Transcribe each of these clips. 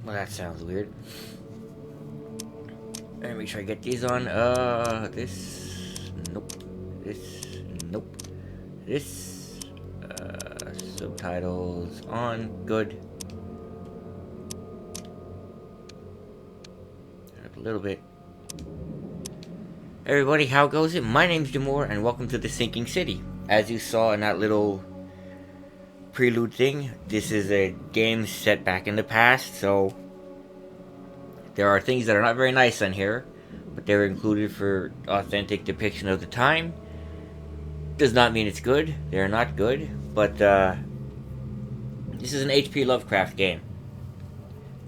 Well, that sounds weird. Let me make sure I get these on. This. Nope. This. Nope. This. Subtitles on. Good. Up a little bit. Everybody, how goes it? My name's Jimoar, and welcome to the Sinking City. As you saw in that little prelude thing, this is a game set back in the past, so there are things that are not very nice on here, but they're included for authentic depiction of the time. Does not mean it's good. They're not good, but this is an H.P. Lovecraft game.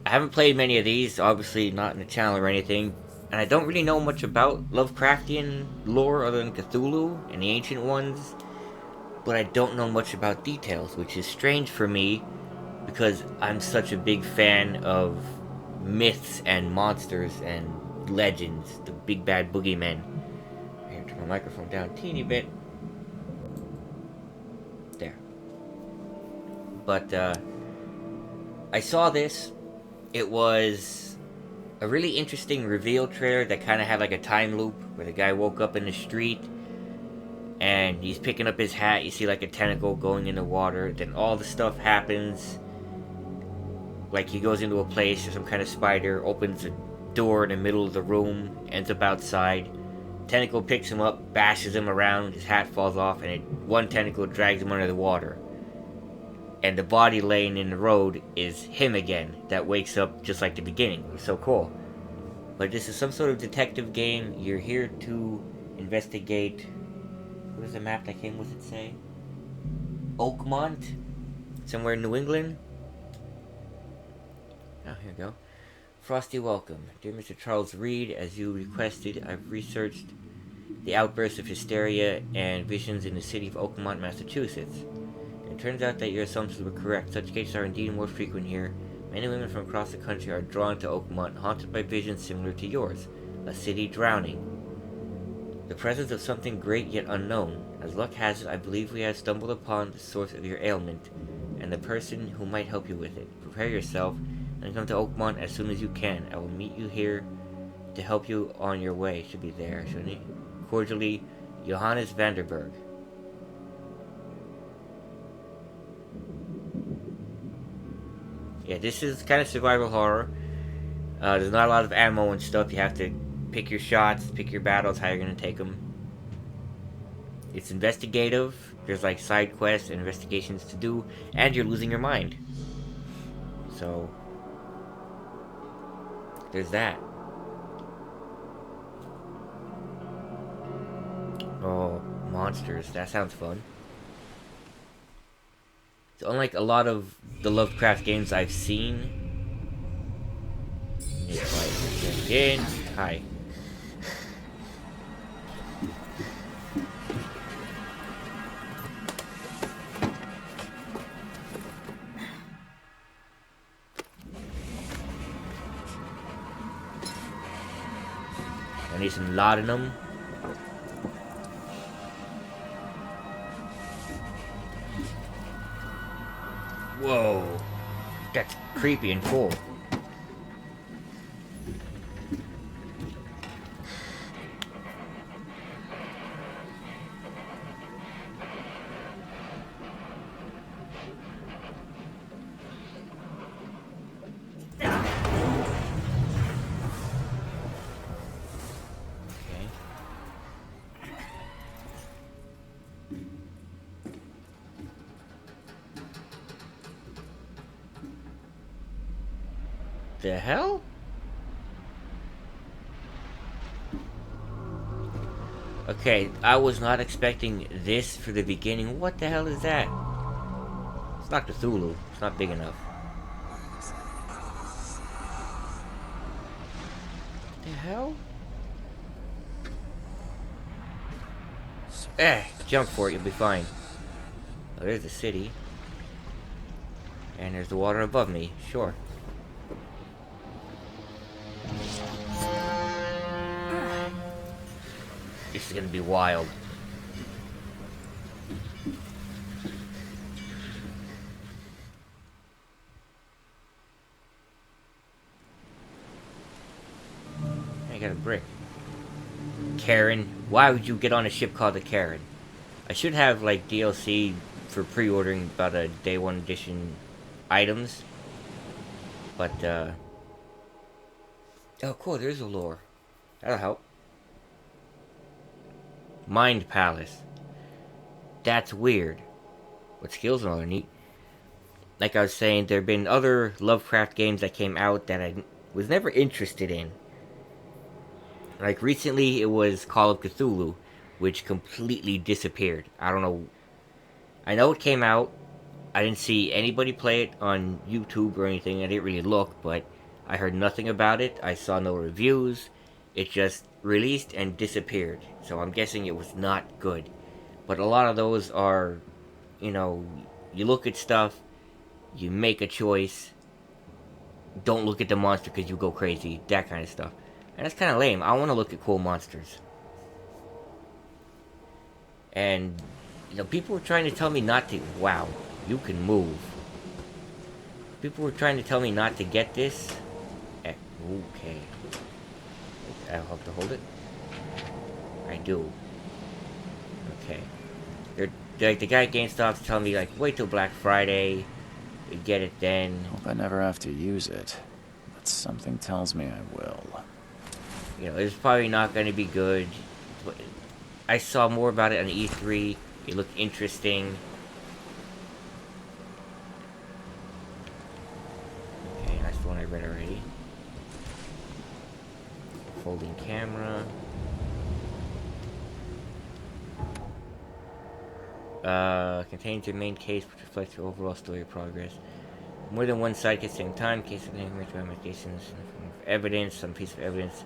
I haven't played many of these, obviously not in the channel or anything, and I don't really know much about Lovecraftian lore other than Cthulhu and the ancient ones, but I don't know much about details, which is strange for me because I'm such a big fan of myths and monsters and legends, the big bad boogeymen. I have to turn my microphone down a teeny bit. There. But I saw this. It was a really interesting reveal trailer that kind of had like a time loop where the guy woke up in the street and he's picking up his hat. You see like a tentacle going in the water. Then all the stuff happens. Like he goes into a place, or some kind of spider opens a door in the middle of the room, ends up outside. Tentacle picks him up, bashes him around, his hat falls off, and one tentacle drags him under the water. And the body laying in the road is him again, that wakes up just like the beginning. It's so cool. But this is some sort of detective game. You're here to investigate. What does the map that came with it say? Oakmont? Somewhere in New England? Oh, here we go. Frosty welcome. Dear Mr. Charles Reed, as you requested, I've researched the outbursts of hysteria and visions in the city of Oakmont, Massachusetts. It turns out that your assumptions were correct. Such cases are indeed more frequent here. Many women from across the country are drawn to Oakmont, haunted by visions similar to yours. A city drowning. The presence of something great yet unknown. As luck has it, I believe we have stumbled upon the source of your ailment, and the person who might help you with it. Prepare yourself, and come to Oakmont as soon as you can. I will meet you here to help you on your way. Should be there, shouldn't he? Cordially, Johannes Vanderberg. Yeah, this is kind of survival horror. There's not a lot of ammo and stuff. You have to pick your shots, pick your battles, how you're going to take them. It's investigative. There's like side quests and investigations to do, and you're losing your mind. So, there's that. Oh, monsters. That sounds fun. So unlike a lot of the Lovecraft games I've seen, again. Hi. I need some laudanum. Whoa, that's creepy and cool. The hell? Okay, I was not expecting this for the beginning. What the hell is that? It's not Cthulhu. It's not big enough. The hell? Jump for it, you'll be fine. Oh, there's the city. And there's the water above me, sure. This is gonna be wild. Karen. Why would you get on a ship called the Karen? I should have like DLC for pre-ordering about a day one edition items. But oh cool, there's a lore. That'll help. Mind Palace. That's weird. But skills are neat. Like I was saying, there have been other Lovecraft games that came out that I was never interested in. Like recently, it was Call of Cthulhu, which completely disappeared. I don't know. I know it came out. I didn't see anybody play it on YouTube or anything. I didn't really look, but I heard nothing about it. I saw no reviews. It just released and disappeared. So I'm guessing it was not good. But a lot of those are, you know, you look at stuff, you make a choice, don't look at the monster because you go crazy, that kind of stuff. And that's kind of lame. I want to look at cool monsters. And, you know, people were trying to tell me not to. Wow, you can move. People were trying to tell me not to get this. Okay. I'll have to hold it. I do. Okay. They're like the guy at GameStop's telling me like, wait till Black Friday. You get it then. Hope I never have to use it, but something tells me I will. You know, it's probably not going to be good. But I saw more about it on E3. It looked interesting. Okay, that's the one I read already. Folding camera. Contains your main case, which reflects your overall story of progress. More than one side at the same time. Case of ramifications, evidence, some piece of evidence.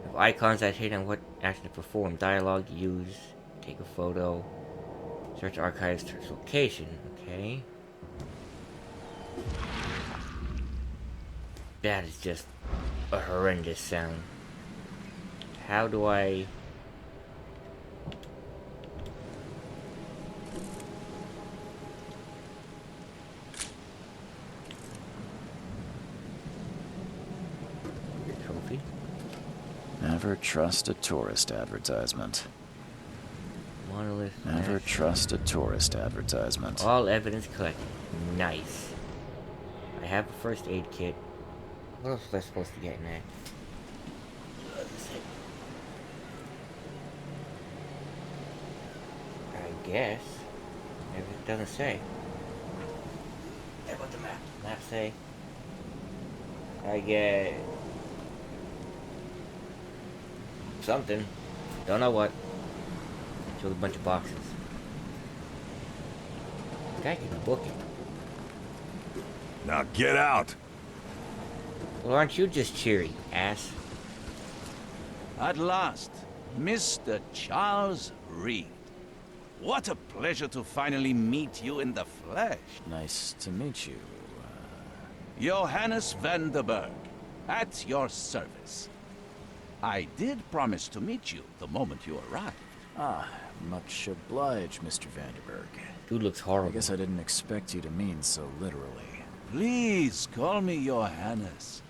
Of icons that hit on what action to perform. Dialogue use. Take a photo. Search archives. Search location. Okay. That is just a horrendous sound. How do I... Trophy? Never trust a tourist advertisement. Monolith. Never trust a tourist advertisement. All evidence collected. Nice. I have a first aid kit. What else was I supposed to get in that? I guess. Maybe it doesn't say. Hey, what the map? Map say? I get something. Don't know what. Showed a bunch of boxes. The guy can book it. Now get out! Well, aren't you just cheery, ass? At last, Mr. Charles Reed. What a pleasure to finally meet you in the flesh. Nice to meet you. Johannes van der Berg, at your service. I did promise to meet you the moment you arrived. Ah, much obliged, Mr. Vanderberg. Dude looks horrible. I guess I didn't expect you to mean so literally. Please call me Johannes.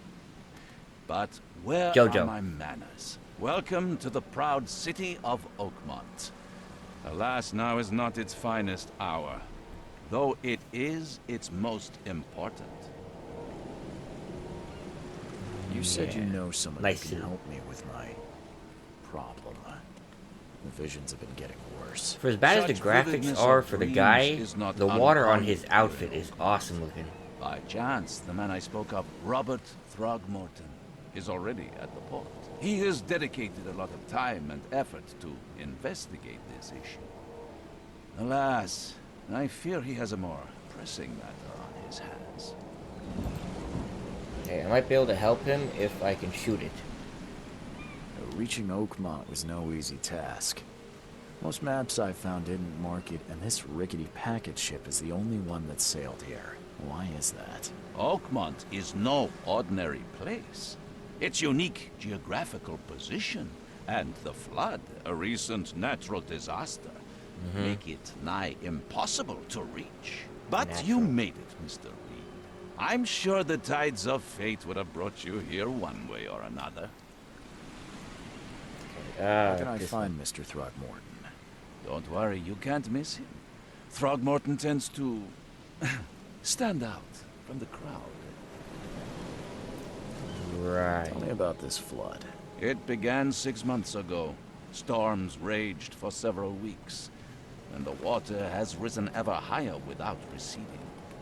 But where Jojo. are my manners? Welcome to the proud city of Oakmont. Alas, now is not its finest hour, though it is its most important. You said you know someone Nice who can suit. help me with my problem. The visions have been getting worse. For as bad as the Such graphics vividness are of for the dreams guy, is not the water on uncommon his here outfit in is Oakmont. awesome looking. By chance, the man I spoke of, Robert Throgmorton, is already at the port. He has dedicated a lot of time and effort to investigate this issue. Alas, I fear he has a more pressing matter on his hands. Okay, I might be able to help him if I can shoot it. Reaching Oakmont was no easy task. Most maps I found didn't mark it, and this rickety packet ship is the only one that sailed here. Why is that? Oakmont is no ordinary place. Its unique geographical position and the flood, a recent natural disaster, make it nigh impossible to reach. But you made it, Mr. Reed. I'm sure the tides of fate would have brought you here one way or another. How can I This find Mr. Throgmorton? Don't worry, you can't miss him. Throgmorton tends to stand out from the crowd. Right. Tell me about this flood. It began 6 months ago. Storms raged for several weeks, and the water has risen ever higher without receding.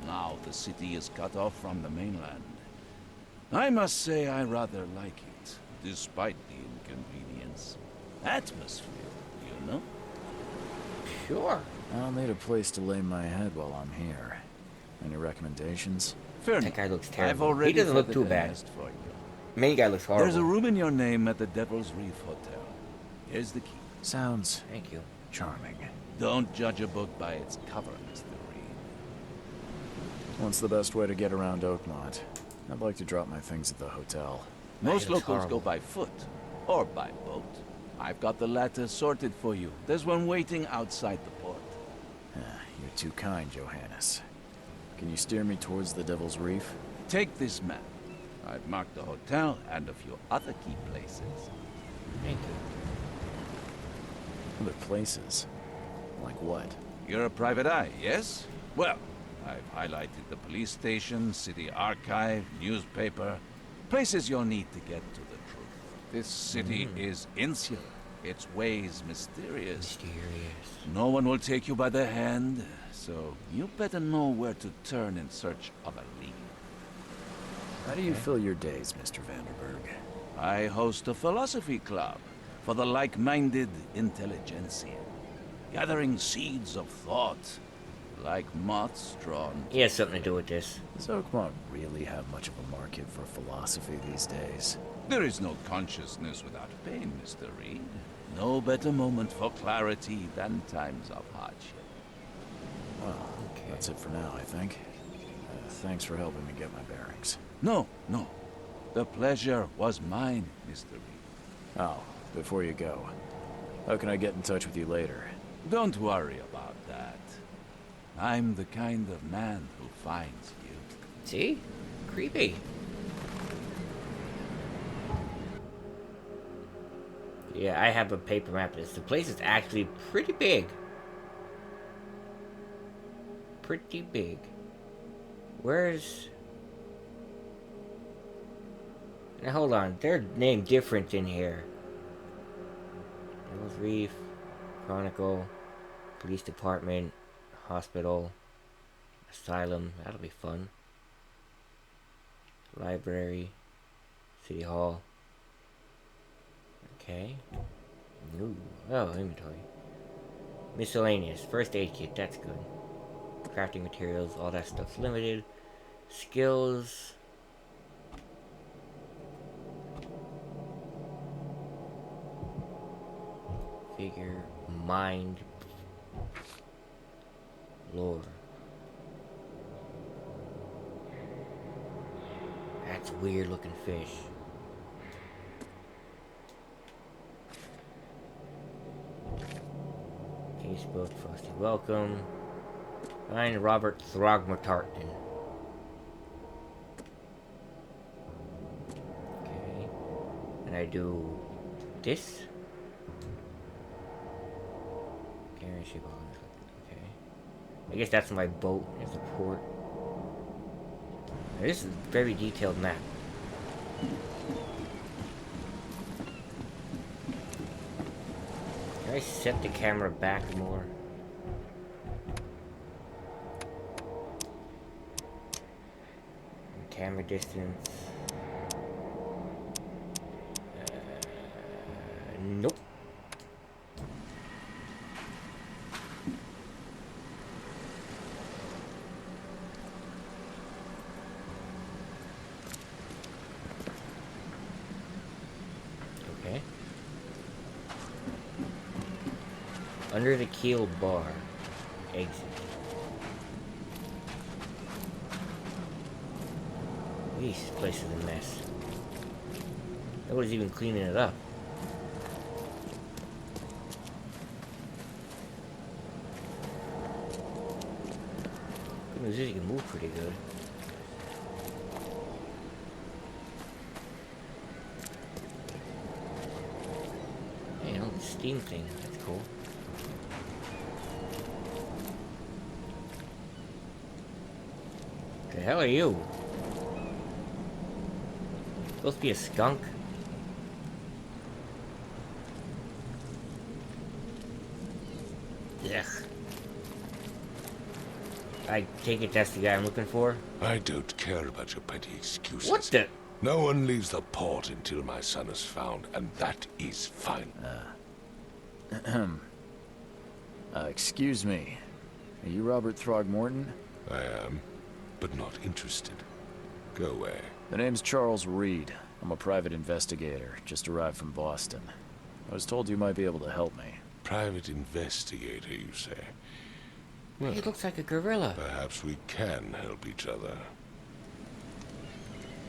Now the city is cut off from the mainland. I must say I rather like it, despite the inconvenience. Atmosphere, you know? Sure. I'll need a place to lay my head while I'm here. Any recommendations? Fair That guy looks I've terrible. already He doesn't look feathered too a bad. nest for you. Main guy looks horrible. There's a room in your name at the Devil's Reef Hotel. Here's the key. Sounds Thank you. charming. Don't judge a book by its cover, Mr. Reed. What's the best way to get around Oakmont? I'd like to drop my things at the hotel. Most looks locals horrible. go by foot or by boat. I've got the latter sorted for you. There's one waiting outside the port. You're too kind, Johannes. Can you steer me towards the Devil's Reef? Take this map. I've marked the hotel and a few other key places. Thank you. Other places? Like what? You're a private eye, yes? Well, I've highlighted the police station, city archive, newspaper, places you'll need to get to the truth. This city is insular, its ways mysterious. No one will take you by the hand, so you better know where to turn in search of a lead. How do you fill your days, Mr. Vanderberg? I host a philosophy club for the like-minded intelligentsia, gathering seeds of thought, like moths drawn. He has something to do with this. Does Oakmont really have much of a market for philosophy these days? There is no consciousness without pain, Mr. Reed. No better moment for clarity than times of hardship. Well, Okay. that's it for now, I think. Thanks for helping me get my bearings. No. The pleasure was mine, Mr. Reed. Oh, before you go, how can I get in touch with you later? Don't worry about that. I'm the kind of man who finds you. See? Creepy. Yeah, I have a paper map of this. The place is actually pretty big. Pretty big. Where's... Now hold on, they're named different in here. Devil's Reef, Chronicle, Police Department, Hospital, Asylum, that'll be fun. Library, City Hall. Okay. Ooh. Oh, inventory. Miscellaneous, first aid kit, that's good. Crafting materials, all that stuff's limited. Skills. Figure, mind, lore. That's a weird looking fish. Casebook, Frosty Welcome. Find Robert Throgmorton. Okay. And I do this. Guarantee ball. Okay. I guess that's my boat as a port. Now, this is a very detailed map. Can I set the camera back more? Camera distance. Nope. Okay. Under the keel bar. Exit. This place is a mess. Nobody's even cleaning it up. Good news is you can move pretty good. Steam thing. That's cool. The hell are you? Supposed to be a skunk? Ugh. I take it that's the guy I'm looking for. I don't care about your petty excuses. What the? No one leaves the port until my son is found, and that is fine. Excuse me. Are you Robert Throgmorton? I am, but not interested. Go away. The name's Charles Reed. I'm a private investigator, just arrived from Boston. I was told you might be able to help me. Private investigator, you say? Well, He looks like a gorilla. perhaps we can help each other.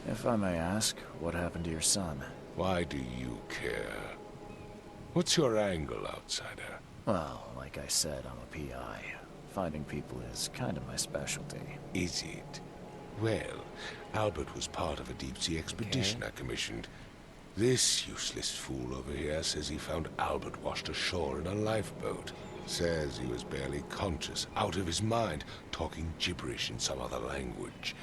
If I may ask, what happened to your son? Why do you care? What's your angle, outsider? Well, like I said, I'm a PI. Finding people is kind of my specialty. Is it? Well, Albert was part of a deep-sea expedition I commissioned. This useless fool over here says he found Albert washed ashore in a lifeboat. Says he was barely conscious, out of his mind, talking gibberish in some other language.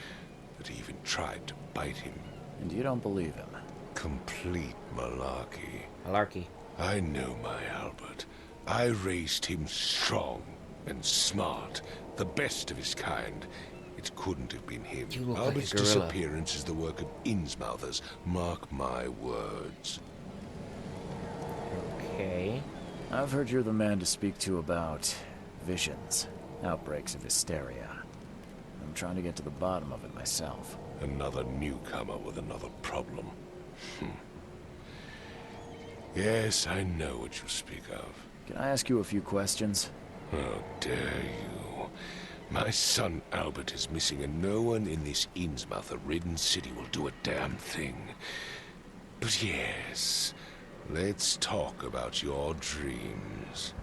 That he even tried to bite him. And you don't believe him? Complete malarkey. Malarkey. I know my Albert. I raised him strong and smart, the best of his kind. It couldn't have been him. You look like a Albert's gorilla. disappearance is the work of Innsmouthers. Mark my words. Okay. I've heard you're the man to speak to about visions, outbreaks of hysteria. I'm trying to get to the bottom of it myself. Another newcomer with another problem. Yes, I know what you speak of. Can I ask you a few questions? How dare you? My son Albert is missing, and no one in this Innsmouther-ridden city will do a damn thing. But yes, let's talk about your dreams.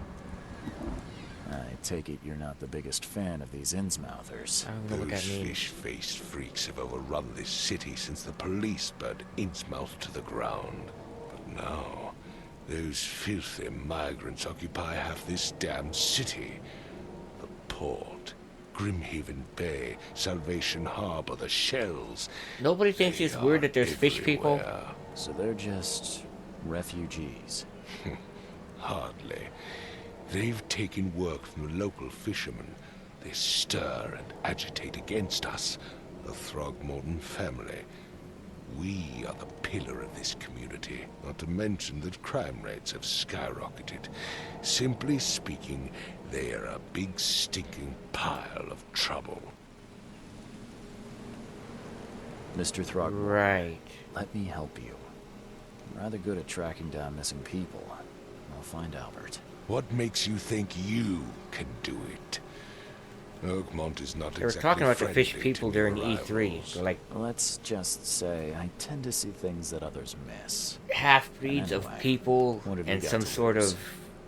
I take it you're not the biggest fan of these Innsmouthers. I don't know what Those that means. fish-faced freaks have overrun this city since the police burned Innsmouth to the ground. But now, those filthy migrants occupy half this damned city. The port, Grimhaven Bay, Salvation Harbor, the shells. Nobody thinks it's They weird are that there's fish people. everywhere. So they're just refugees. Hardly. They've taken work from the local fishermen. They stir and agitate against us, the Throgmorton family. We are the pillar of this community, not to mention that crime rates have skyrocketed. Simply speaking, they are a big stinking pile of trouble. Mr. Throgmorton, Right. let me help you. I'm rather good at tracking down missing people. I'll find Albert. What makes you think you can do it? Oakmont is not They were exactly talking about the fish friendly to people new during E3. arrivals. So like Let's just say I tend to see things that others miss. half-breeds of Anyway, people what have you and got some to sort lose? of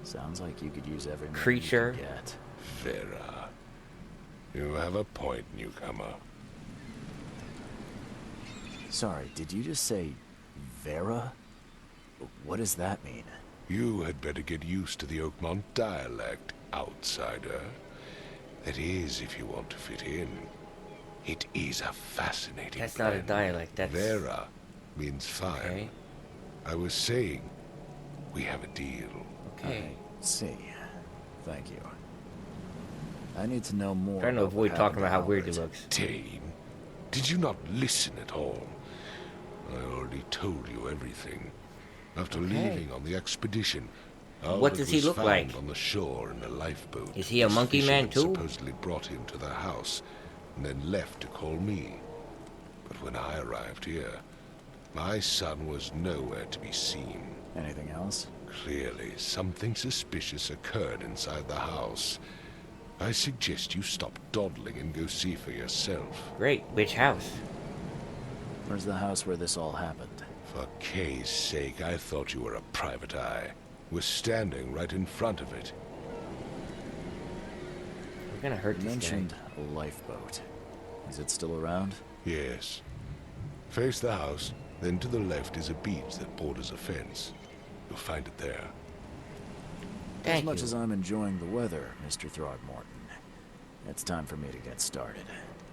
Sounds like you could use every minute creature. you can get. Vera. You have a point, newcomer. Sorry, did you just say Vera? What does that mean? You had better get used to the Oakmont dialect, outsider. That is, if you want to fit in. It is a fascinating That's not a blend. dialect, that's... Vera means fine. Okay. I was saying, we have a deal. Okay. I see. Thank you. I need to know more. Trying to about what avoid talking happened about to how weird he Albert. looks. Dane, did you not listen at all? I already told you everything. After Okay. leaving on the expedition, What Albert does he was look found like? on the shore in a lifeboat. Is he a His monkey man fishermen too? Supposedly brought him to the house, and then left to call me. But when I arrived here, my son was nowhere to be seen. Anything else? Clearly, something suspicious occurred inside the house. I suggest you stop dawdling and go see for yourself. Great. Which house? Where's the house where this all happened? For Kay's sake, I thought you were a private eye. We're standing right in front of it. We're gonna hurt You this mentioned a lifeboat. Is it still around? Yes. Face the house, then to the left is a beach that borders a fence. You'll find it there. As Thank much you. as I'm enjoying the weather, Mr. Throgmorton, it's time for me to get started.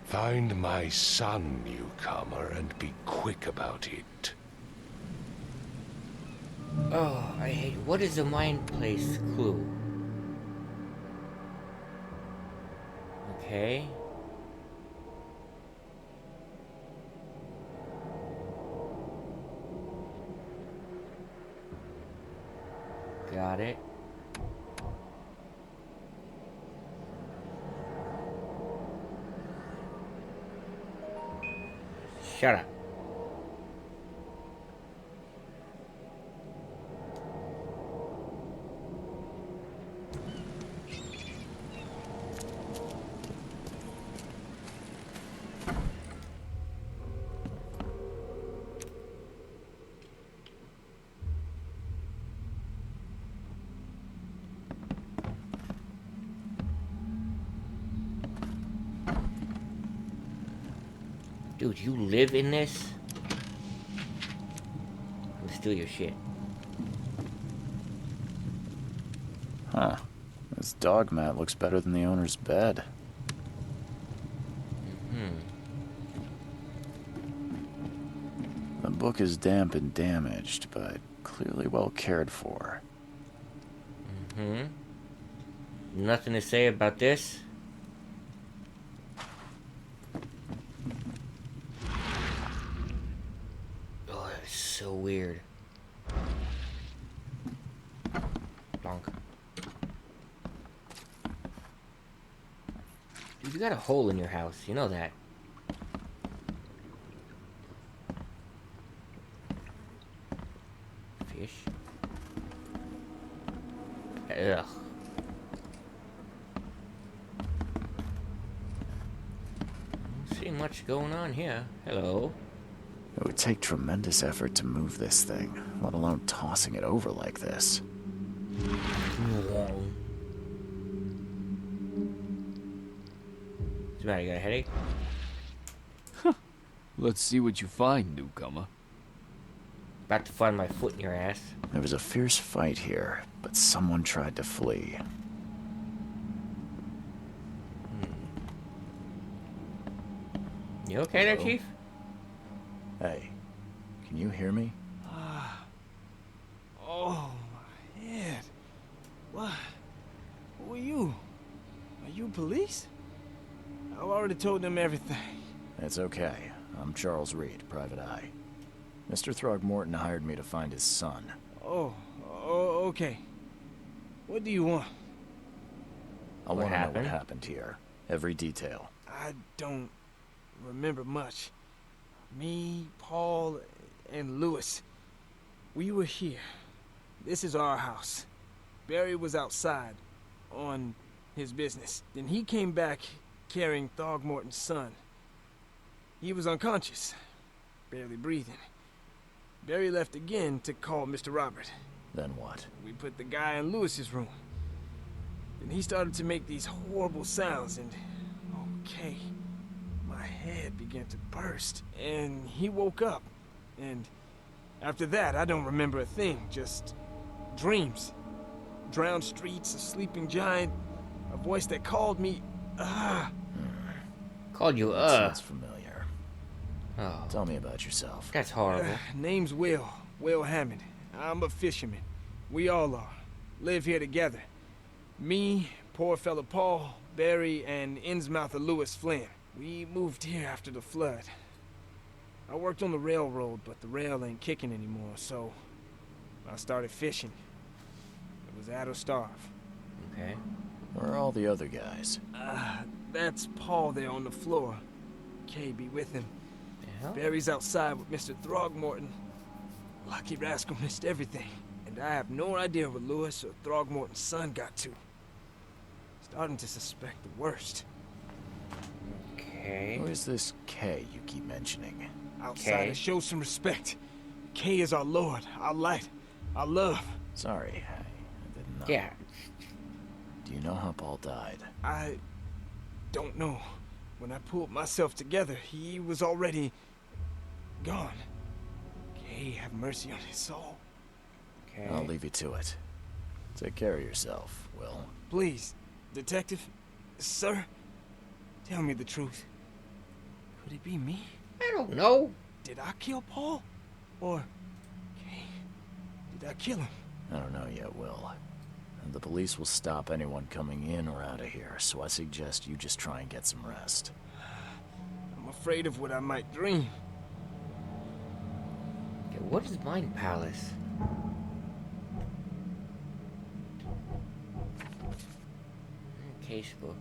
Find my son, newcomer, and be quick about it. Oh, I hate. What is the mind place clue? Okay. Got it. Shut up. Dude, you live in this? Let's steal your shit. Huh. This dog mat looks better than the owner's bed. The book is damp and damaged, but clearly well cared for. Nothing to say about this? Oh, that's so weird. Bonk. Dude, you got a hole in your house. You know that. Fish. Ugh. Don't see much going on here. Hello. It would take tremendous effort to move this thing, let alone tossing it over like this. What's the matter? You got a headache? Let's see what you find, newcomer. About to find my foot in your ass. There was a fierce fight here, but someone tried to flee. You okay there, Hello? Chief? Hey, can you hear me? Oh, my head. What? Who are you? Are you police? I've already told them everything. It's okay. I'm Charles Reed, Private Eye. Mr. Throgmorton hired me to find his son. Oh, okay. What do you want? I What want to know happened? what happened here. Every detail. I don't remember much. Me, Paul, and Lewis. We were here. This is our house. Barry was outside on his business. Then he came back carrying Throgmorton's son. He was unconscious, barely breathing. Barry left again to call Mr. Robert. Then what? We put the guy in Lewis's room. Then he started to make these horrible sounds and... okay. My head began to burst. And he woke up. And after that, I don't remember a thing. Just dreams. Drowned streets, a sleeping giant, a voice that called me... Called you, That sounds familiar. Oh, Tell me about yourself. that's horrible. Name's Will. Will Hammond. I'm a fisherman. We all are. Live here together. Me, poor fella Paul, Barry, and Innsmouther Lewis Flynn. We moved here after the flood. I worked on the railroad, but the rail ain't kicking anymore, so I started fishing. It was at or starve. Okay. Where are all the other guys? That's Paul there on the floor. Kay be with him. The hell? Barry's outside with Mr. Throgmorton. Lucky rascal missed everything. And I have no idea what Lewis or Throgmorton's son got to. Starting to suspect the worst. Okay. Who is this K you keep mentioning? Outsider, Kay. show some respect. Kay is our lord, our light, our love. Sorry, I didn't know. Yeah. Do you know how Paul died? I don't know. When I pulled myself together, he was already gone. Kay, have mercy on his soul. Okay. I'll leave you to it. Take care of yourself, Will. Please, detective, sir, tell me the truth. Could it be me? I don't know. Did I kill Paul? Or, okay, did I kill him? I don't know yet, Will. And the police will stop anyone coming in or out of here, so I suggest you just try and get some rest. I'm afraid of what I might dream. Okay, what is Mind Palace? Casebook.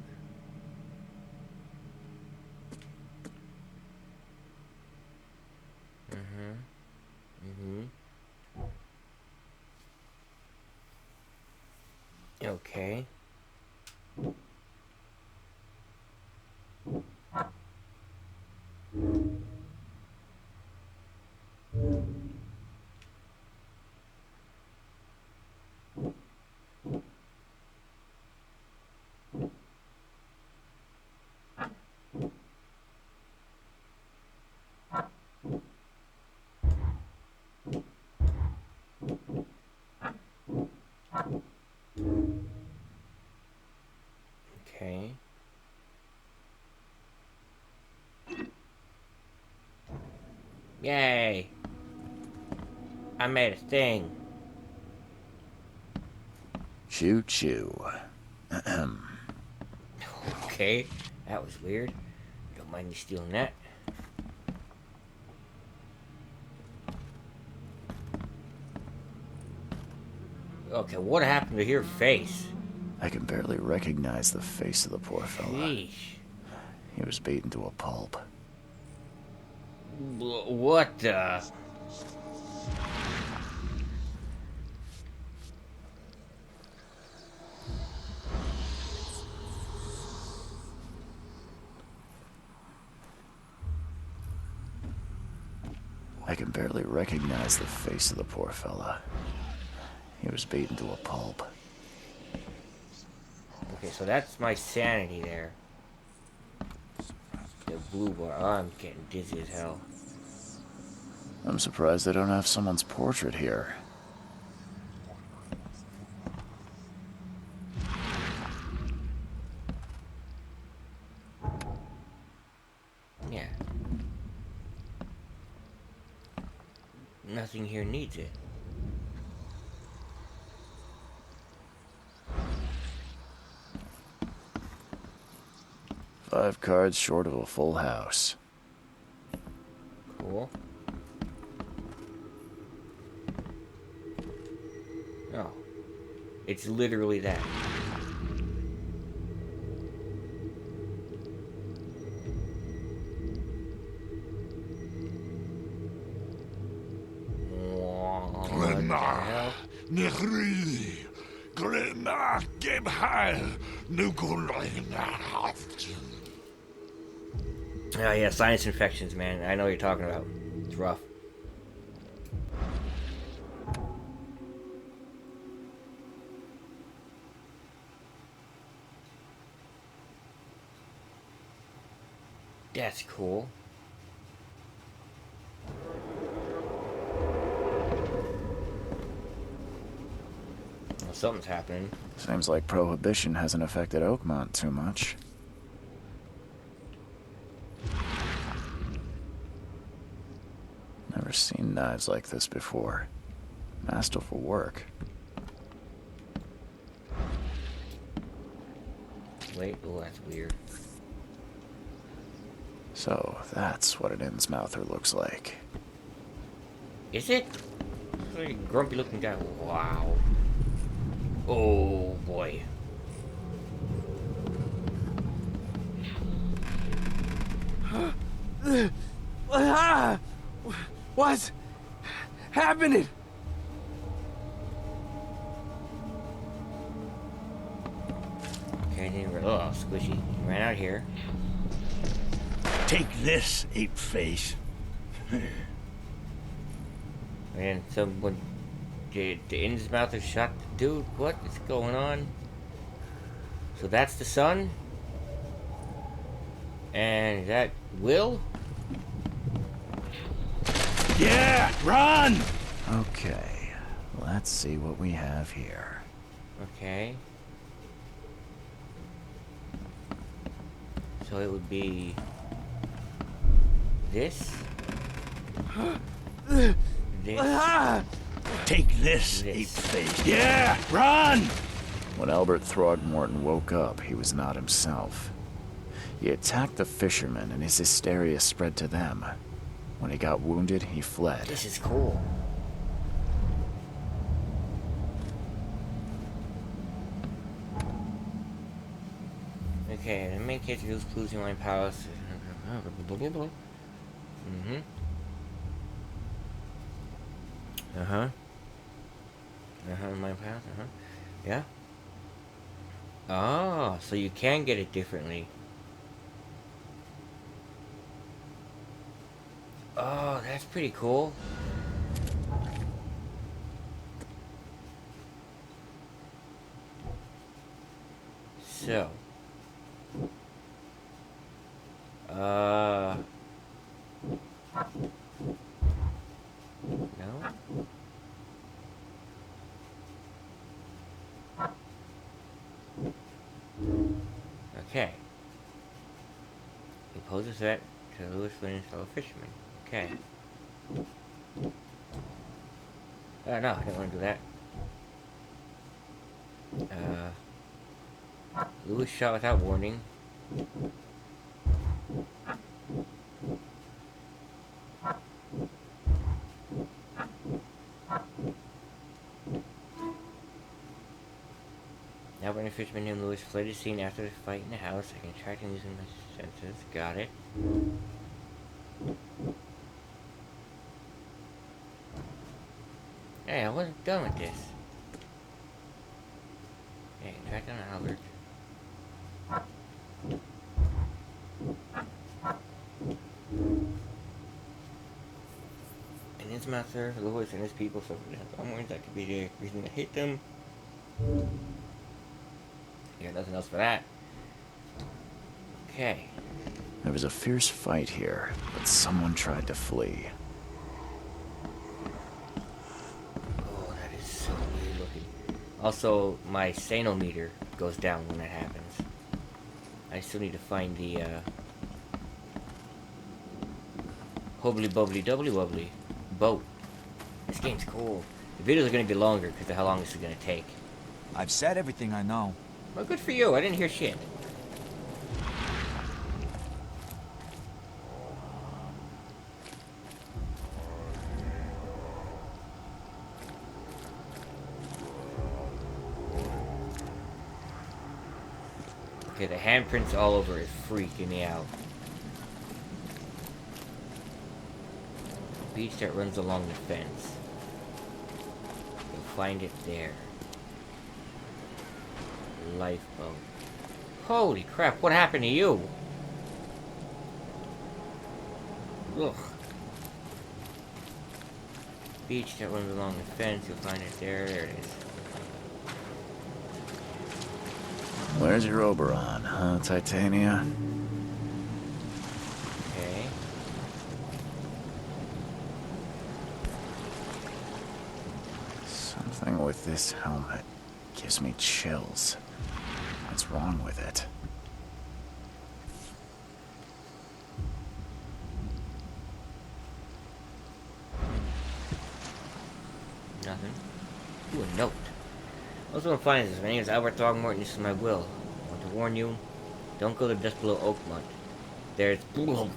Okay. Okay. Yay! I made a thing. Choo choo. Okay, that was weird. Don't mind me stealing that. Okay, what happened to your face? I can barely recognize the face of the poor fella. Sheesh. He was beaten to a pulp. What the? I can barely recognize the face of the poor fella. He was beaten to a pulp. Okay, so that's my sanity there. The blue bar. Oh, I'm getting dizzy as hell. I'm surprised they don't have someone's portrait here. Yeah. Nothing here needs it. Five cards short of a full house. Cool. Oh. It's literally that. What the hell? Nechri, Glenna, Gebheil, Oh yeah, sinus infections, man. I know what you're talking about. It's rough. That's cool. Well, something's happening. Seems like Prohibition hasn't affected Oakmont too much. Never seen knives like this before. Masterful work. Wait, oh, that's weird. So, that's what an Innsmouther looks like. Is it? It's like a grumpy looking guy. Wow. Oh boy. What's happening? Okay, oh, squishy. He ran out here. Take this, ape face. And someone. The Innsmouther shot the dude. What is going on? So that's the son? And that Will? Yeah, run! Okay, let's see what we have here. Okay. So it would be this, this, Take this, this. ape-face. Yeah, run! When Albert Throgmorton woke up, he was not himself. He attacked the fishermen, and his hysteria spread to them. When he got wounded, he fled. This is cool. Okay, the main case reveals clues in my palace. Mm-hmm. Uh-huh. Uh-huh, my palace, uh-huh. Yeah? Oh, so you can get it differently. Oh, that's pretty cool. So. No? Okay. He poses that to Lewis Flynn's fellow fisherman. Okay. No, I didn't want to do that. Lewis shot without warning. Now when a fisherman named Lewis fled the scene after the fight in the house, I can track him using my senses. Got it. Hey, I wasn't done with this. Hey, track down Albert. And his master, Lewis, and his people suffered death. Onwards, that could be the reason to hate them. Yeah, nothing else for that. Okay. There was a fierce fight here, but someone tried to flee. Oh, that is so weird looking. Also, my sanometer goes down when that happens. I still need to find the, Hobbly bubbly doubly wobbly boat. This game's cool. The videos are gonna be longer because of how long this is gonna take. I've said everything I know. Well, good for you. I didn't hear shit. Okay, the handprints all over is freaking me out. Beach that runs along the fence. You'll find it there. Lifeboat. Holy crap, what happened to you? Ugh. Beach that runs along the fence, you'll find it there. There it is. Where's your Oberon, huh, Titania? Okay. Something with this helmet gives me chills. What's wrong with it? Nothing. Ooh, a note. Also, what I'm finding is, my name is Albert Throgmorton, this is my will. I want to warn you, don't go to just below Oakmont. There's... You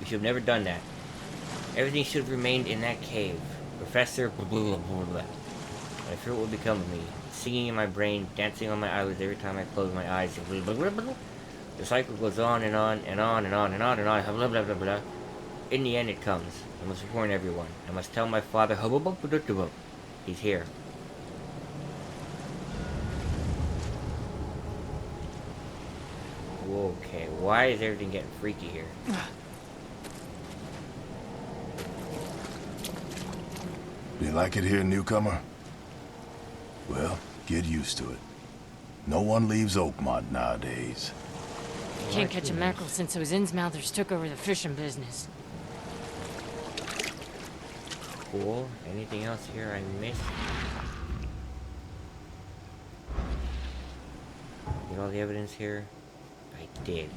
should have never done that. Everything should have remained in that cave. Professor... I fear what will become of me. Singing in my brain, dancing on my eyelids every time I close my eyes. The cycle goes on and on and on and on and on and on. Blah, blah, blah, blah. In the end, it comes. I must warn everyone. I must tell my father. He's here. Okay, why is everything getting freaky here? You like it here, newcomer? Well, get used to it. No one leaves Oakmont nowadays. Can't catch a mackerel since those Innsmouthers took over the fishing business. Cool. Anything else here I missed? Get all the evidence here? I did.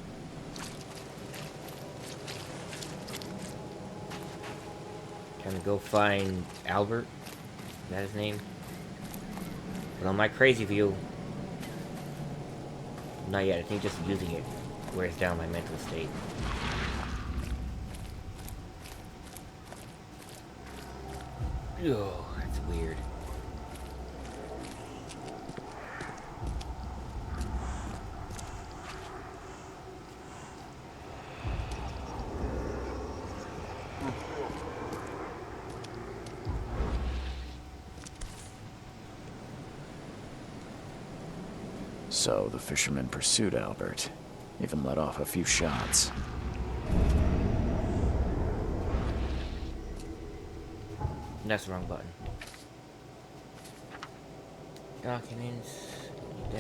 Time to go find Albert. Is that his name? But on my crazy view, not yet. I think just using it wears down my mental state. Oh, that's weird. So the fisherman pursued Albert, even let off a few shots. That's the wrong button. Documents. Need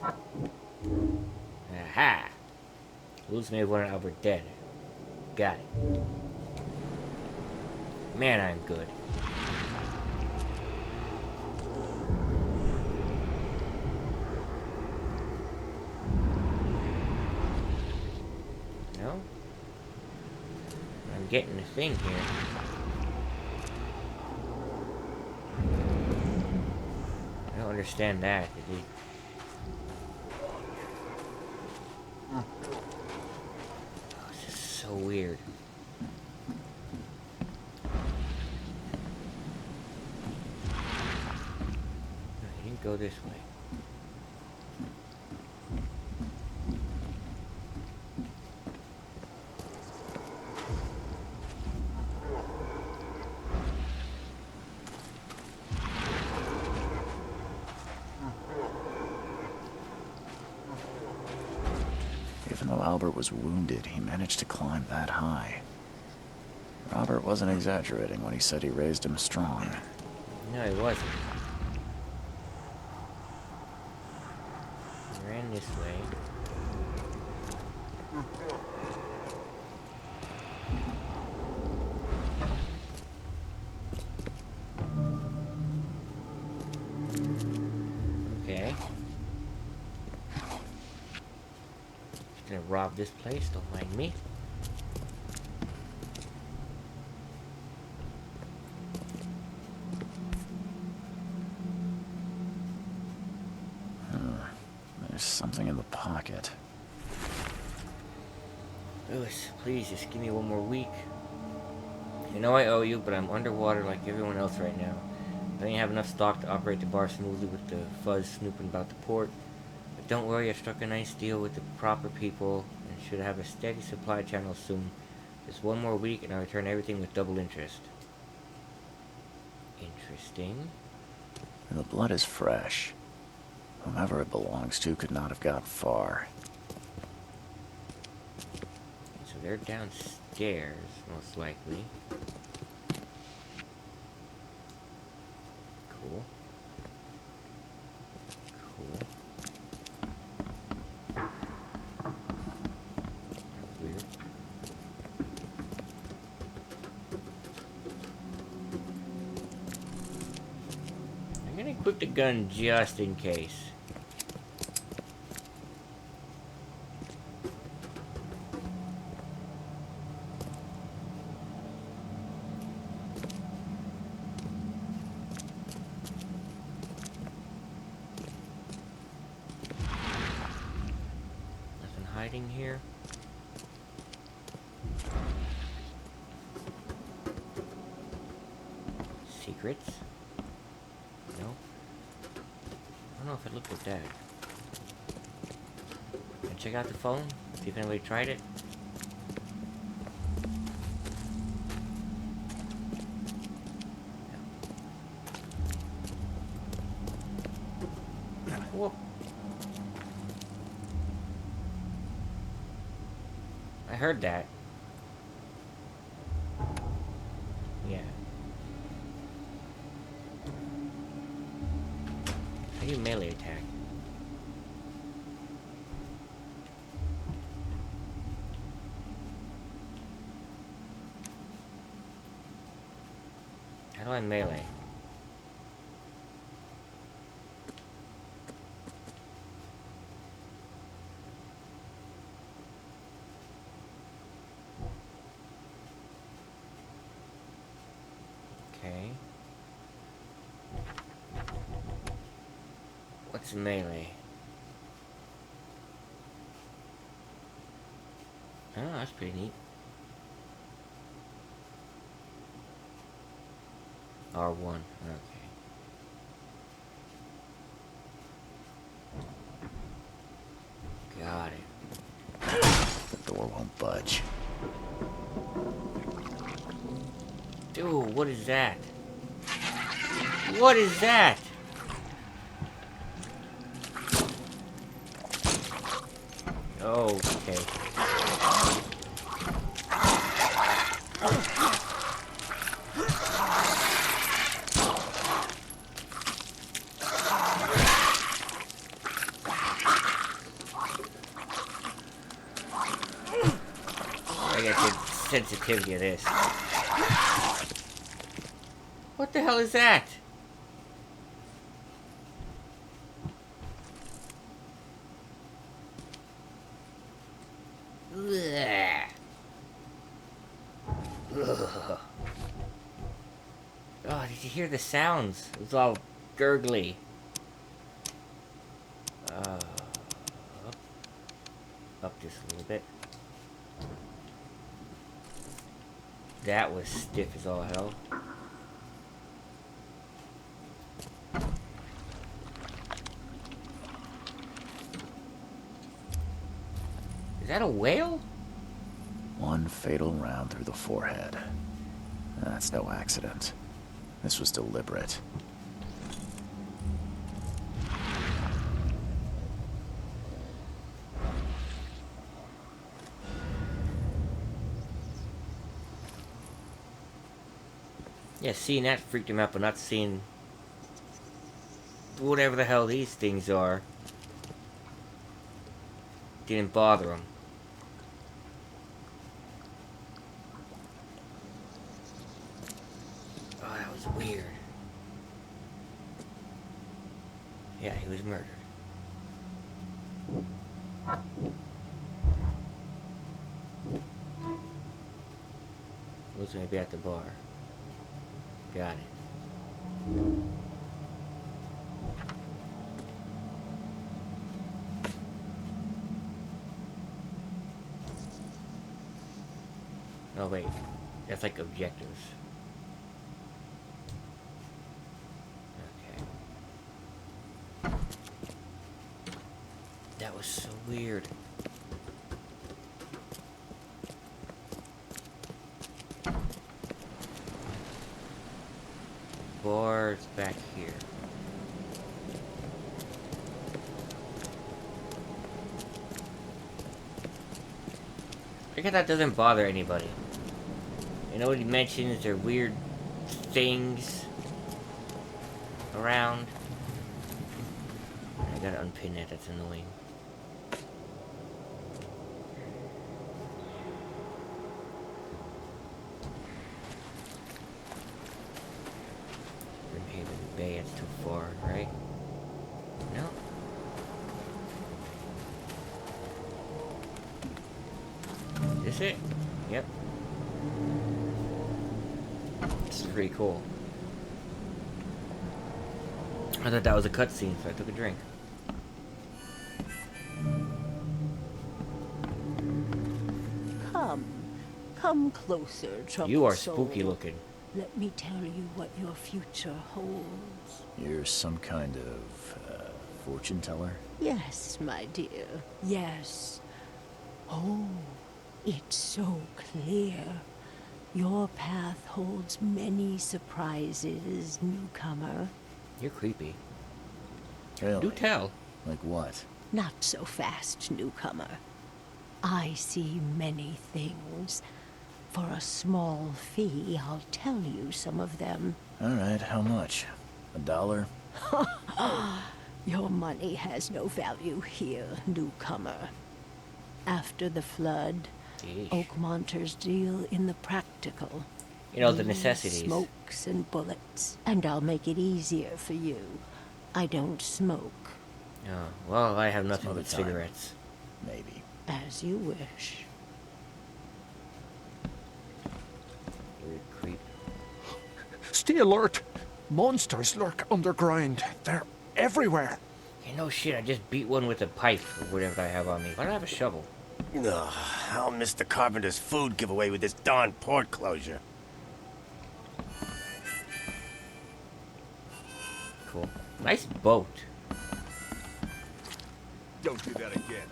that. Aha! Luz may have wanted Albert dead. Got it. Man, I'm good. No? I'm getting the thing here. I don't understand that. Did he... Oh, this is so weird. No, he didn't go this way. Even though Albert was wounded, he managed to climb that high. Robert wasn't exaggerating when he said he raised him strong. No, he wasn't. He ran this way. Okay. Just gonna rob this place, don't mind me. There's something in the pocket. Lewis, please just give me one more week. You know I owe you, but I'm underwater like everyone else right now. I don't even have enough stock to operate the bar smoothly with the fuzz snooping about the port. But don't worry, I've struck a nice deal with the proper people and should have a steady supply channel soon. Just one more week and I'll return everything with double interest. Interesting. And the blood is fresh. Whomever it belongs to could not have got far. So they're downstairs, most likely. Cool. Cool. Weird. I'm gonna equip the gun just in case. Nothing hiding here. Secrets? No. I don't know if I looked at that. Can I check out the phone? See if anybody tried it? No. Whoop. I heard that. Yeah. How do you melee attack? How do I melee? What's melee? Oh, that's pretty neat. R1, okay. Got it. The door won't budge. Dude, what is that? What is that? Okay. I gotta get sensitivity of this. What the hell is that? Ugh. Ugh. Oh, did you hear the sounds? It was all gurgly. Up just a little bit. That was stiff as all hell. Is that a whale? One fatal round through the forehead. That's no accident. This was deliberate. Yeah, seeing that freaked him out, but not seeing whatever the hell these things are didn't bother him. Oh, that was weird. Yeah, he was murdered. Looks maybe at the bar. Got it. Oh wait, that's like objectives. Okay. That was so weird. Bar's back here. I guess that doesn't bother anybody. You know what he mentions? There are weird things around. I gotta unpin that, that's annoying. Grimhaven Bay, it's too far, right? No. Is it? Yep. This is pretty cool. I thought that was a cutscene, so I took a drink. Come closer, troubled You are soul. spooky looking. Let me tell you what your future holds. You're some kind of, fortune teller? Yes, my dear, yes. Oh, it's so clear. Your path holds many surprises, newcomer. You're creepy. Really? Do tell. Like what? Not so fast, newcomer. I see many things. For a small fee, I'll tell you some of them. Alright, how much? $1? Your money has no value here, newcomer. After the flood, Yeesh. Oakmonters deal in the practical. You know, the These necessities. Smokes and bullets. And I'll make it easier for you. I don't smoke. Oh, well, I have nothing Some but other time. cigarettes. Maybe. As you wish. Weird creep. Stay alert. Monsters lurk underground. They're everywhere. You know shit, I just beat one with a pipe or whatever I have on me. Why do I have a shovel? Ugh, I'll miss the carpenter's food giveaway with this darn port closure. Cool. Nice boat. Don't do that again.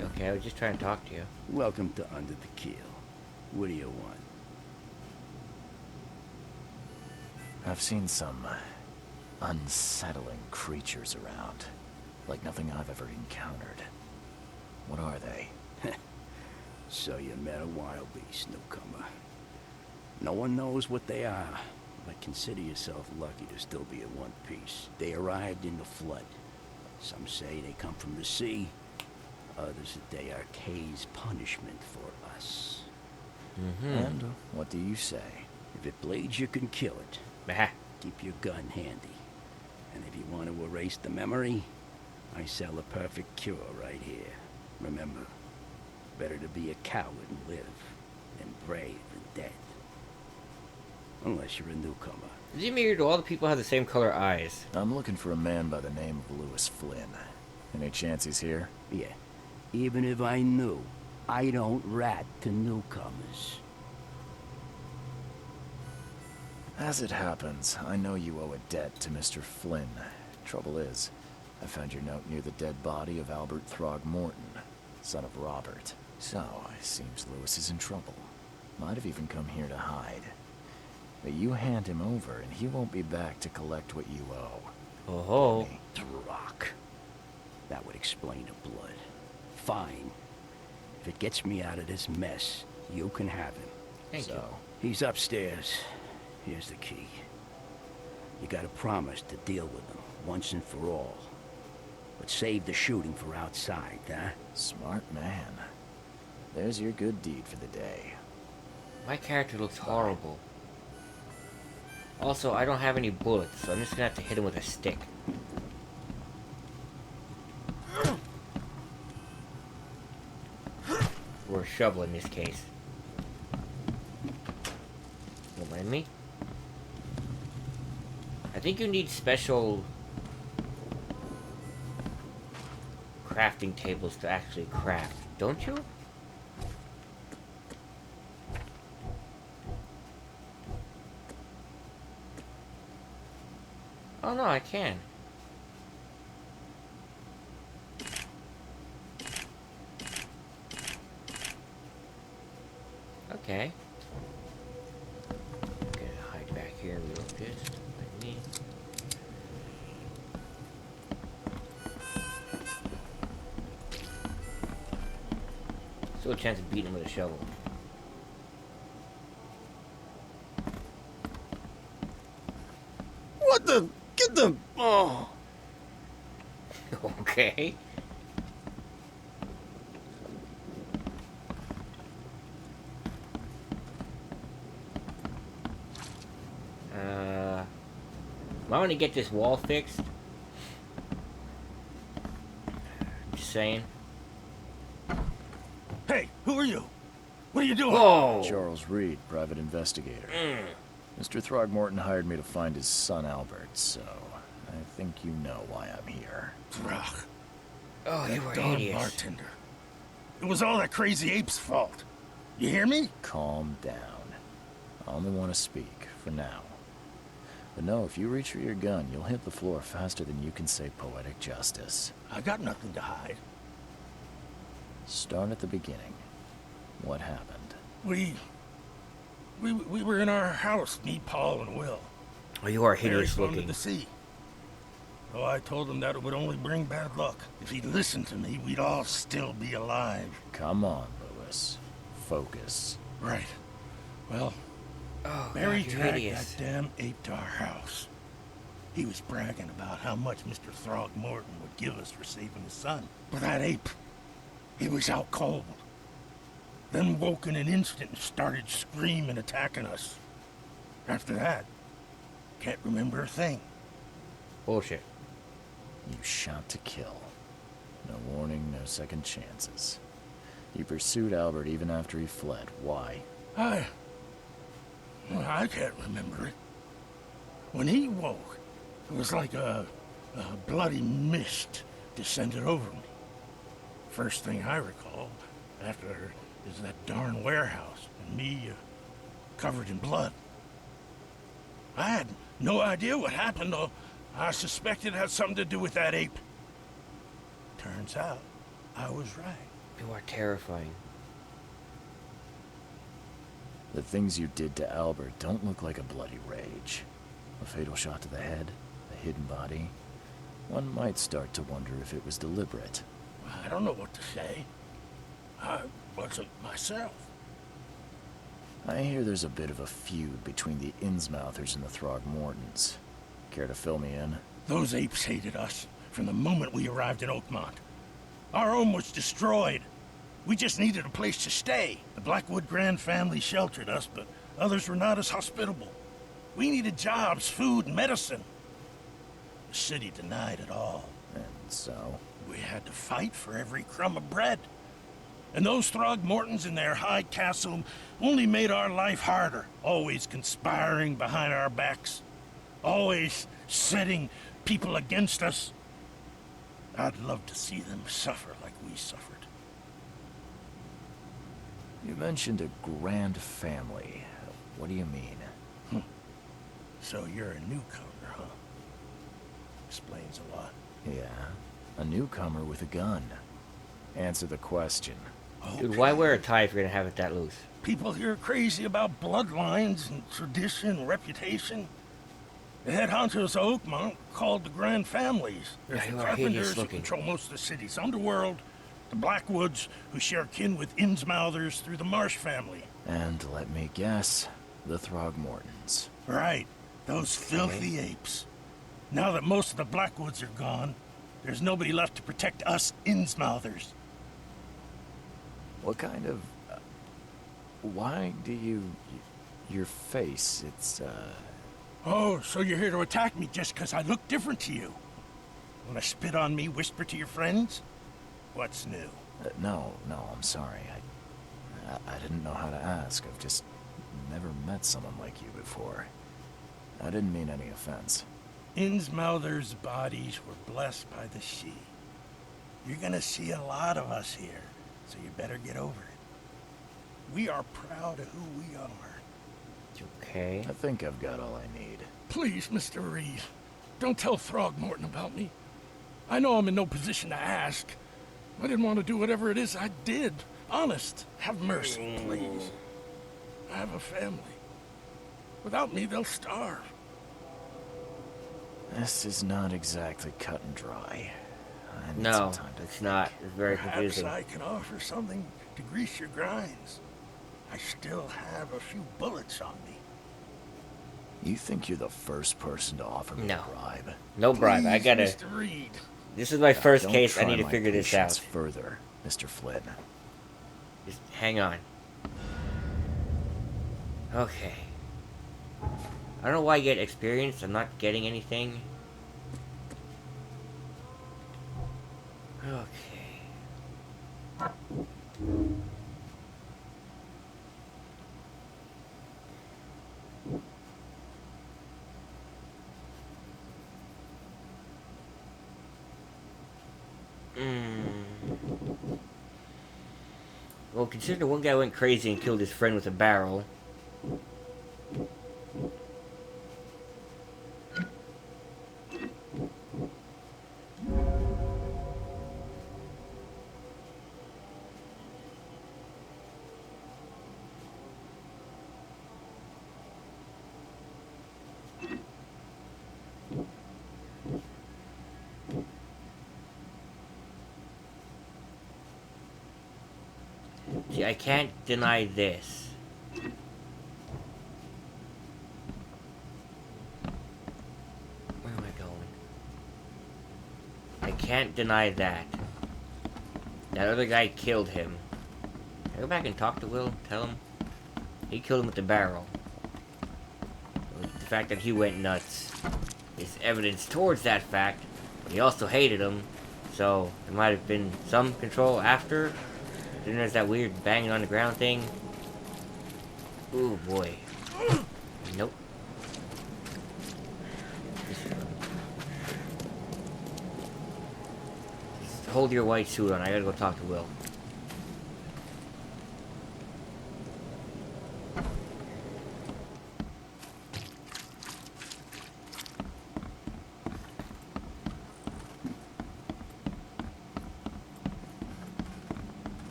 Okay, I was just trying to talk to you. Welcome to Under the Keel. What do you want? I've seen some unsettling creatures around. Like nothing I've ever encountered. What are they? So you met a wild beast, newcomer. No one knows what they are, but consider yourself lucky to still be in one piece. They arrived in the flood. Some say they come from the sea. Others that they are Kay's punishment for us. And what do you say? If it bleeds, you can kill it. Bah. Keep your gun handy. And if you want to erase the memory, I sell a perfect cure right here. Remember, better to be a coward and live than brave and dead. Unless you're a newcomer. Is it weird? Do all the people have the same color eyes? I'm looking for a man by the name of Lewis Flynn. Any chance he's here? Yeah. Even if I knew, I don't rat to newcomers. As it happens, I know you owe a debt to Mr. Flynn. Trouble is, I found your note near the dead body of Albert Throgmorton, son of Robert. So, it seems Lewis is in trouble. Might have even come here to hide. But you hand him over, and he won't be back to collect what you owe. Oh-ho. Rock. That would explain the blood. Fine. If it gets me out of this mess, you can have him. Thank you. He's upstairs. Here's the key. You gotta promise to deal with him, once and for all. But save the shooting for outside, huh? Smart man. There's your good deed for the day. My character looks horrible. Also, I don't have any bullets, so I'm just gonna have to hit him with a stick. Or a shovel in this case. Don't mind me. I think you need special crafting tables to actually craft, don't you? Oh no, I can. Okay. Gonna hide back here real good. Like me. Still a chance of beating him with a shovel. What the? Get the... Oh. Okay. I want to get this wall fixed. Just saying. Hey, who are you? What are you doing? Whoa! Charles Reed, private investigator. Mr. Throgmorton hired me to find his son Albert, so I think you know why I'm here. Throg. Oh, you were Darn hideous. bartender. It was all that crazy ape's fault. You hear me? Calm down. I only want to speak, for now. But no, if you reach for your gun, you'll hit the floor faster than you can say poetic justice. I got nothing to hide. Start at the beginning. What happened? We were in our house, me, Paul, and Will. Oh, you are Barry hideous swam to looking. the sea. Oh, I told him that it would only bring bad luck. If he'd listened to me, we'd all still be alive. Come on, Lewis. Focus. Right. Well, Oh, Barry God, you're dragged hideous. that damn ape to our house. He was bragging about how much Mr. Throgmorton would give us for saving his son. But that ape, he was out cold. Then woke in an instant and started screaming, attacking us. After that, can't remember a thing. Bullshit. You shot to kill. No warning, no second chances. You pursued Albert even after he fled. Why? I can't remember it. When he woke, it was like a A bloody mist descended over me. First thing I recall after is that darn warehouse and me covered in blood. I had no idea what happened, though. I suspected it had something to do with that ape. Turns out, I was right. You are terrifying. The things you did to Albert don't look like a bloody rage. A fatal shot to the head, a hidden body. One might start to wonder if it was deliberate. I don't know what to say. I wasn't myself. I hear there's a bit of a feud between the Innsmouthers and the Throgmortons. Care to fill me in? Those apes hated us from the moment we arrived in Oakmont. Our home was destroyed. We just needed a place to stay. The Blackwood Grand family sheltered us, but others were not as hospitable. We needed jobs, food, and medicine. The city denied it all. And so? We had to fight for every crumb of bread. And those Throgmortons in their high castle only made our life harder, always conspiring behind our backs, always setting people against us. I'd love to see them suffer like we suffered. You mentioned a grand family. What do you mean? So you're a newcomer, huh? Explains a lot. Yeah, a newcomer with a gun. Answer the question. Okay. Dude, why wear a tie if you're gonna have it that loose? People here are crazy about bloodlines and tradition and reputation. The head honchos of Oakmont called the Grand Families. There's Yeah, the you are Carpenters hideous who looking. control most of the city's underworld, the Blackwoods who share kin with Innsmouthers through the Marsh family. And let me guess, the Throgmortons. Right, those filthy apes. Now that most of the Blackwoods are gone, there's nobody left to protect us Innsmouthers. What kind of... why do you... your face, it's, Oh, so you're here to attack me just because I look different to you? Wanna spit on me, whisper to your friends? What's new? no, I'm sorry. I didn't know how to ask. I've just never met someone like you before. I didn't mean any offense. Innsmouthers' bodies were blessed by the sea. You're gonna see a lot of us here, so you better get over it. We are proud of who we are. Okay. I think I've got all I need. Please, Mr. Reed, don't tell Throgmorton about me. I know I'm in no position to ask. I didn't want to do whatever it is I did. Honest, have mercy, please. I have a family. Without me, they'll starve. This is not exactly cut and dry. I need No, some time to it's think. not. It's very Perhaps confusing. I can offer something to grease your grinds. I still have a few bullets on me. You think you're the first person to offer me No. a bribe? No bribe. I Please, gotta. Mr. Reed. This is my first Don't case. I try need to my figure this patience out. further, Mr. Flynn. Just hang on. Okay. I don't know why I get experience. I'm not getting anything. Okay. Well, consider the one guy went crazy and killed his friend with a barrel. See, I can't deny this. Where am I going? I can't deny that. That other guy killed him. Can I go back and talk to Will? Tell him? He killed him with the barrel. The fact that he went nuts is evidence towards that fact, but he also hated him, so there might have been some control after. Then there's that weird banging on the ground thing. Ooh, boy. Nope. hold your white suit on. I gotta go talk to Will.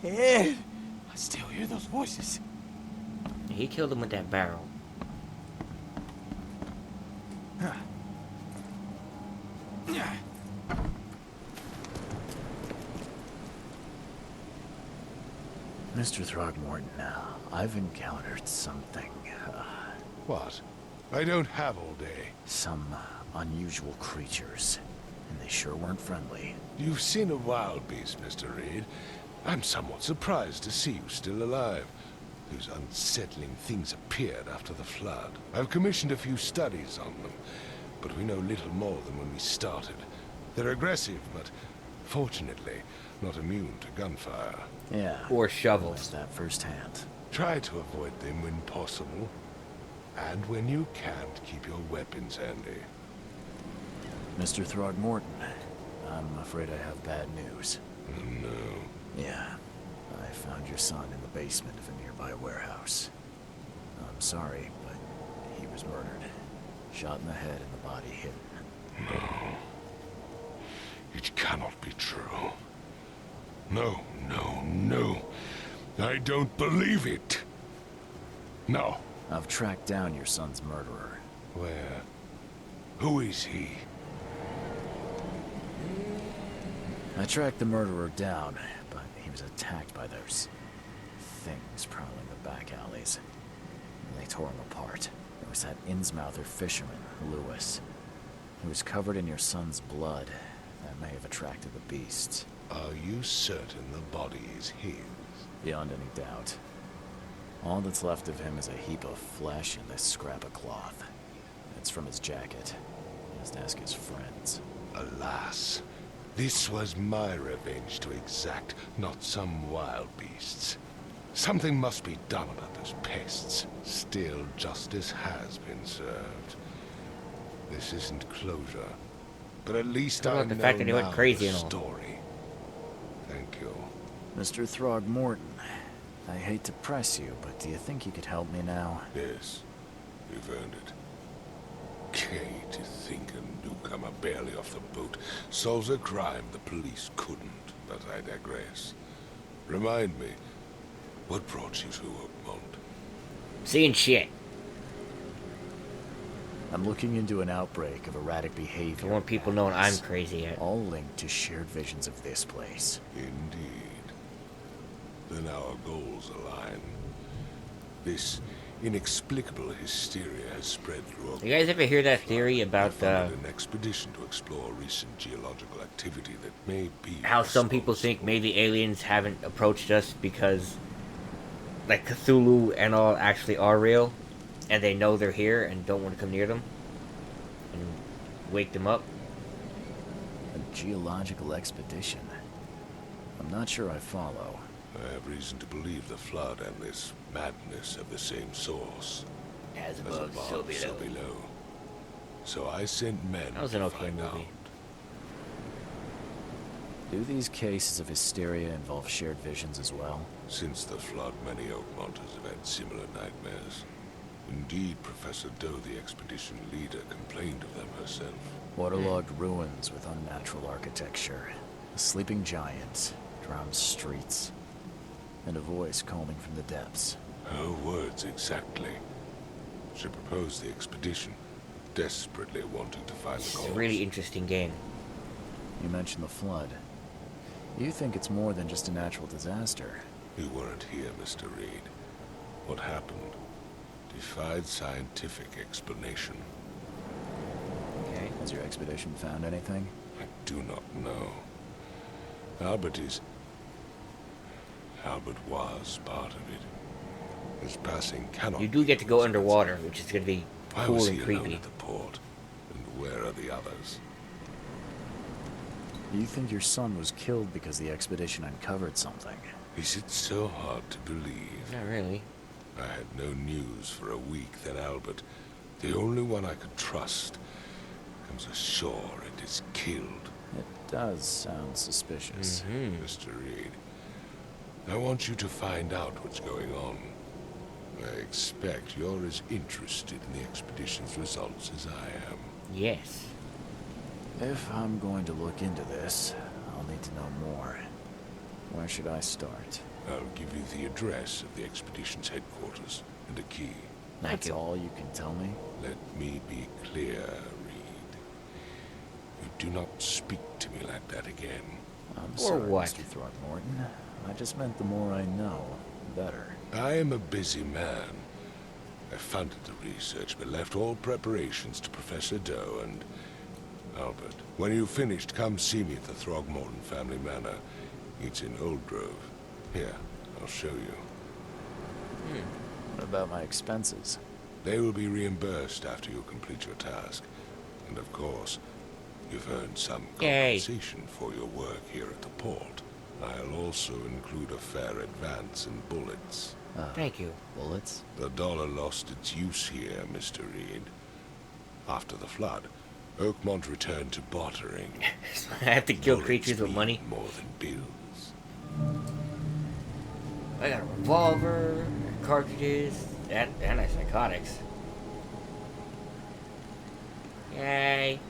Ed, I still hear those voices. He killed him with that barrel. Mr. Throgmorton, I've encountered something. What? I don't have all day. Some unusual creatures. And they sure weren't friendly. You've seen a wild beast, Mr. Reed. I'm somewhat surprised to see you still alive. Those unsettling things appeared after the flood. I've commissioned a few studies on them, but we know little more than when we started. They're aggressive, but fortunately not immune to gunfire. Yeah. Or shovels. That firsthand. Try to avoid them when possible. And when you can't, keep your weapons handy. Mr. Throgmorton, I'm afraid I have bad news. Oh, no. Yeah. I found your son in the basement of a nearby warehouse. I'm sorry, but he was murdered. Shot in the head and the body hidden. No. It cannot be true. No, no, no. I don't believe it. No. I've tracked down your son's murderer. Where? Who is he? I tracked the murderer down, but he was attacked by those things prowling the back alleys. And they tore him apart. There was that Innsmouther fisherman, Lewis. He was covered in your son's blood. That may have attracted the beasts. Are you certain the body is his? Beyond any doubt. All that's left of him is a heap of flesh and this scrap of cloth. It's from his jacket. Just ask his friends. Alas. This was my revenge to exact, not some wild beasts. Something must be done about those pests. Still, justice has been served. This isn't closure, but at least What I about know the fact that he went now crazy the and all? story. Thank you. Mr. Throgmorton, I hate to press you, but do you think you could help me now? Yes, you've earned it. Gay to think a newcomer barely off the boat solves a crime the police couldn't, but I digress. Remind me, what brought you to Oakmont? Seeing shit. I'm looking into an outbreak of erratic behavior. I want people knowing I'm crazy yet. All linked to shared visions of this place. Indeed. Then our goals align. This inexplicable hysteria has spread through Oakmont. You guys ever hear that theory about an expedition to explore recent geological activity that may be how some people think maybe aliens haven't approached us because like Cthulhu and all actually are real and they know they're here and don't want to come near them and wake them up? A geological expedition? I'm not sure I follow. I have reason to believe the flood and this madness have the same source. As above, so below. So I sent men That was an to okay find movie. out. Do these cases of hysteria involve shared visions as well? Since the flood, many Oakmonters have had similar nightmares. Indeed, Professor Doe, the expedition leader, complained of them herself. Waterlogged ruins with unnatural architecture, a sleeping giant, drowned streets, and a voice calling from the depths. Her words exactly. She proposed the expedition, desperately wanting to find the It's cause. a really interesting game. You mentioned the flood. You think it's more than just a natural disaster? You weren't here, Mr. Reed. What happened defied scientific explanation. Okay. Has your expedition found anything? I do not know. Albert was part of it. His passing cannot. You do get to go underwater, which is going to be Why cool was and he alone creepy. at the port? And where are the others? You think your son was killed because the expedition uncovered something? Is it so hard to believe? Not really. I had no news for a week, then Albert, the only one I could trust, comes ashore and is killed. It does sound suspicious. Mr. Reed, I want you to find out what's going on. I expect you're as interested in the expedition's results as I am. Yes. If I'm going to look into this, I'll need to know more. Where should I start? I'll give you the address of the expedition's headquarters and a key. That's all you can tell me? Let me be clear, Reed. You do not speak to me like that again. I'm sorry, Mr. Throckmorton. I just meant the more I know, the better. I am a busy man. I funded the research, but left all preparations to Professor Doe and Albert. When you've finished, come see me at the Throgmorton family manor. It's in Old Grove. Here, I'll show you. What about my expenses? They will be reimbursed after you complete your task. And of course, you've earned some compensation for your work here at the port. I'll also include a fair advance in bullets. Thank you. Bullets? The dollar lost its use here, Mr. Reed. After the flood, Oakmont returned to bartering. I have to kill creatures with money? More than bills. I got a revolver, cartridges, and antipsychotics. Yay.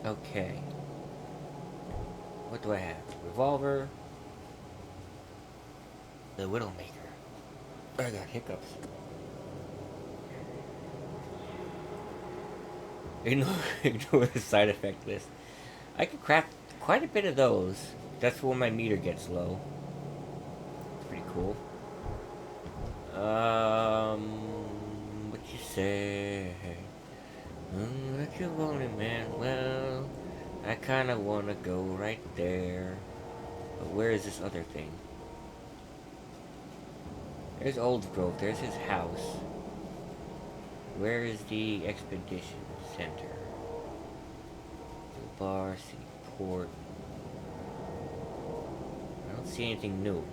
Okay. What do I have? Revolver. The Widowmaker. I got hiccups. Ignore the side effect list. I can craft quite a bit of those. That's when my meter gets low. It's pretty cool. What you say? What you wanted, man? Well, I kinda wanna go right there. But where is this other thing? There's Old Grove. There's his house. Where is the expedition center? The bar, city port. I don't see anything new.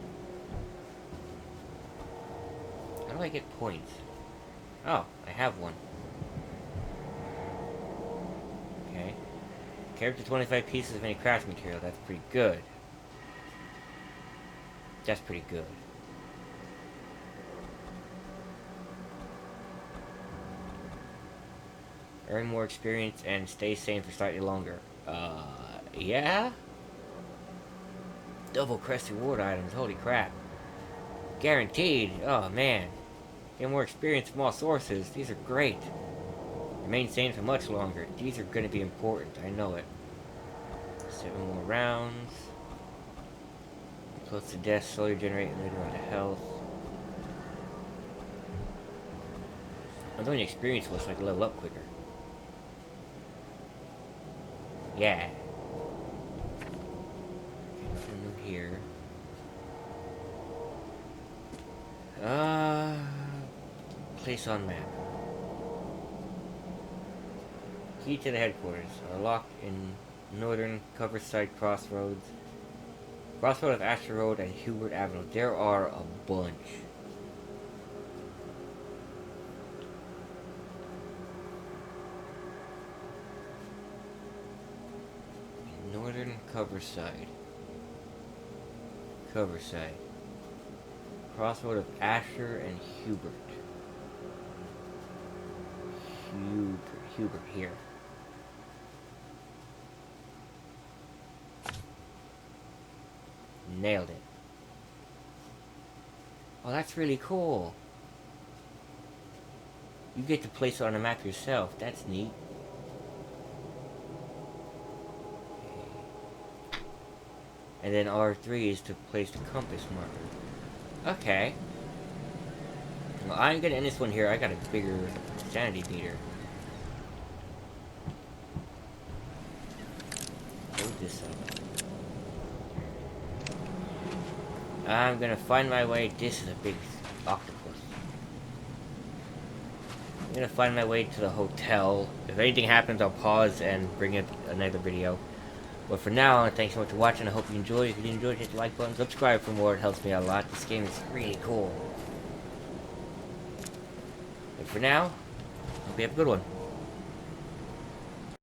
How do I get points? Oh, I have one. Okay. Carry up to 25 pieces of any craft material. That's pretty good. That's pretty good. Earn more experience and stay sane for slightly longer. Yeah? Double crest reward items, holy crap. Guaranteed, oh man. Get more experience from all sources, these are great. Remain sane for much longer, these are gonna be important, I know it. 7 more rounds. Close to death, slowly generate later on to health. I'm doing experience list so I can level up quicker. Yeah. Okay, new here. Place on map. Key to the headquarters are locked in northern Coverside Crossroads. Crossroad of Asher Road and Hubert Avenue. There are a bunch. Northern Coverside. Crossroad of Asher and Hubert. Hubert here. Nailed it. Oh, that's really cool. You get to place it on a map yourself. That's neat. And then R3 is to place the compass marker. Okay. Well, I'm gonna end this one here. I got a bigger sanity meter. Load this up. I'm gonna find my way. This is a big octopus. I'm gonna find my way to the hotel. If anything happens, I'll pause and bring up another video. But for now, thanks so much for watching. I hope you enjoyed. If you did enjoy, hit the like button, subscribe for more. It helps me out a lot. This game is really cool. And for now, hope you have a good one.